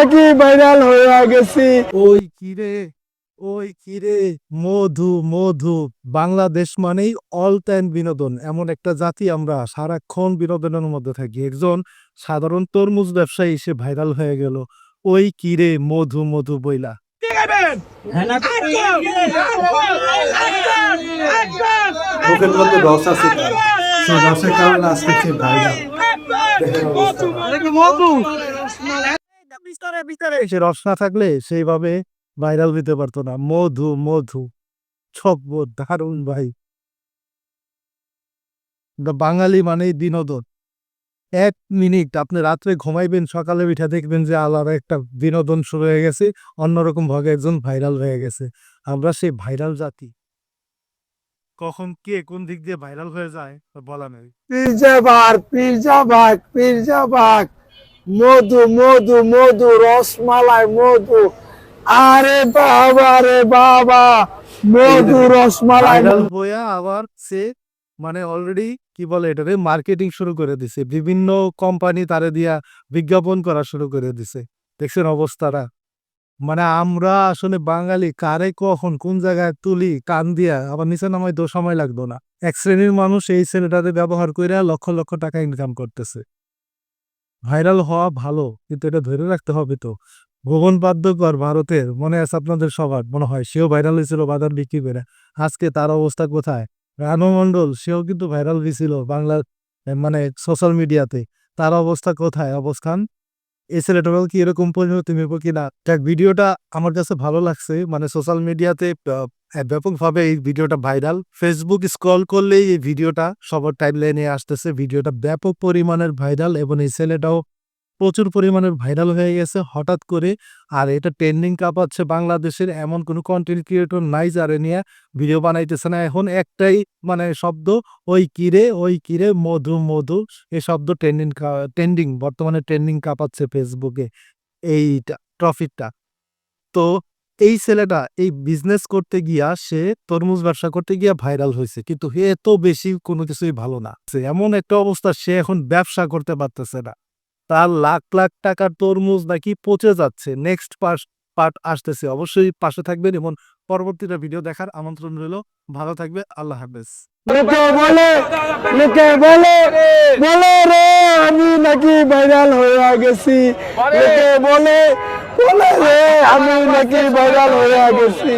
নাকি ভাইরাল হয়ে গেছি। ওই কিরে মধু মধু। বাংলাদেশ মানেই অল টাইম বিনোদন, এমন একটা জাতি আমরা সারাক্ষণ বিনোদনের মধ্যে থাকি। একজন সাধারণ তরমুজ ব্যবসায়ী সে ভাইরাল হয়ে গেল ওই কিরে মধু মধু বইলা। মুখের মধ্যে রস আছে, সেই রসের কারণে আজকে সে ভাইরাল। সে রস না থাকলে সেইভাবে ভাইরাল হইতে পারতো না। মধু মধু ছব্ব দারুণ ভাই। বাঙালি মানেই বিনোদন। 1 মিনিট আপনি রাত্রে ঘুমাইবেন, সকালে উঠে দেখবেন যে আলাদা একটা বিনোদন শুরু হয়ে গেছে, অন্যরকম ভাবে একজন ভাইরাল হয়ে গেছে। আমরা সেই ভাইরাল জাতি। কখন কে কোন দিক দিয়ে ভাইরাল হয়ে যায় বলা নেই। পীরজাবাগ মধু মধু মধু রসমালাই মধু। আরে বাবা রে বাবা, মধু রসমালাই। ভাইরাল হয়ে আবার সে মানে অলরেডি কি বলে এটারে মার্কেটিং শুরু করে দিছে, বিভিন্ন কোম্পানি তারে দিয়া বিজ্ঞাপন করা শুরু করে দিছে। দেখছেন অবস্থাটা? মানে আমরা আসলে বাঙালি কারে কখন কোন জায়গায় তুলি কান দিয়া আবার নিচে নামাইতেও সময় লাগতো না। এক শ্রেণীর মানুষ এই ছেলেটারে ব্যবহার করে লক্ষ লক্ষ টাকা ইনকাম করতেছে। ভাইরাল হওয়া ভালো, কিন্তু এটা ধরে রাখতে হবে তো। ভুবন বাদ্যকর ভারতের মনে আছে আপনাদের সবার মনে হয়, সেও ভাইরাল হয়েছিল বাজার বিক্রি করে। আজকে তার অবস্থা কোথায়? রানু মণ্ডল সেও কিন্তু ভাইরাল হয়েছিল বাংলার মানে সোশ্যাল মিডিয়াতে। তার অবস্থা কোথায়? অবস্থান এই ছেলেটাও কি এরকম পরিণতি নেব কিনা। যাক, ভিডিওটা আমার কাছে ভালো লাগছে। মানে সোশ্যাল মিডিয়াতে ব্যাপকভাবে এই ভিডিওটা ভাইরাল। ফেসবুক স্ক্রল করলেই এই ভিডিওটা সবার টাইমলাইনে আসতেছে। ভিডিওটা ব্যাপক পরিমাণের ভাইরাল এবং এই ছেলেটাও প্রচুর পরিমাণের ভাইরাল হয়ে গেছে হঠাৎ করে। আর এটা ট্রেন্ডিং কাঁপাচ্ছে বাংলাদেশের। এমন কোনো কন্টেন্ট ক্রিয়েটর নাই যারা নিয়ে ভিডিও বানাইতেছে না। এখন একটাই মানে শব্দ, ওই কিরে মধু মধু। এই শব্দ ট্রেন্ডিং বর্তমানে ট্রেন্ডিং কাঁপাচ্ছে ফেসবুকে এইটা টপিকটা। তো এই ছেলেটা এই বিজনেস করতে গিয়া সে তরমুজ ব্যবসা করতে গিয়া ভাইরাল হয়েছে, কিন্তু এত বেশি কোনো কিছুই ভালো না। এমন একটা অবস্থা, সে এখন ব্যবসা করতে পারতেছে না। তার লাখ লাখ টাকার তরমুজ নাকি পচে যাচ্ছে। নেক্সট পার্ট আসতেছে, অবশ্যই পাশে থাকবেন এবং পরবর্তীটা ভিডিও দেখার আমন্ত্রণ রইল। ভালো থাকবে, আল্লাহ হাফেজ। লোকে বলে বলে রে আমি নাকি ভাইরাল হয়ে গেছি। লোকে বলে বলে রে আমি নাকি ভাইরাল হয়ে গেছি।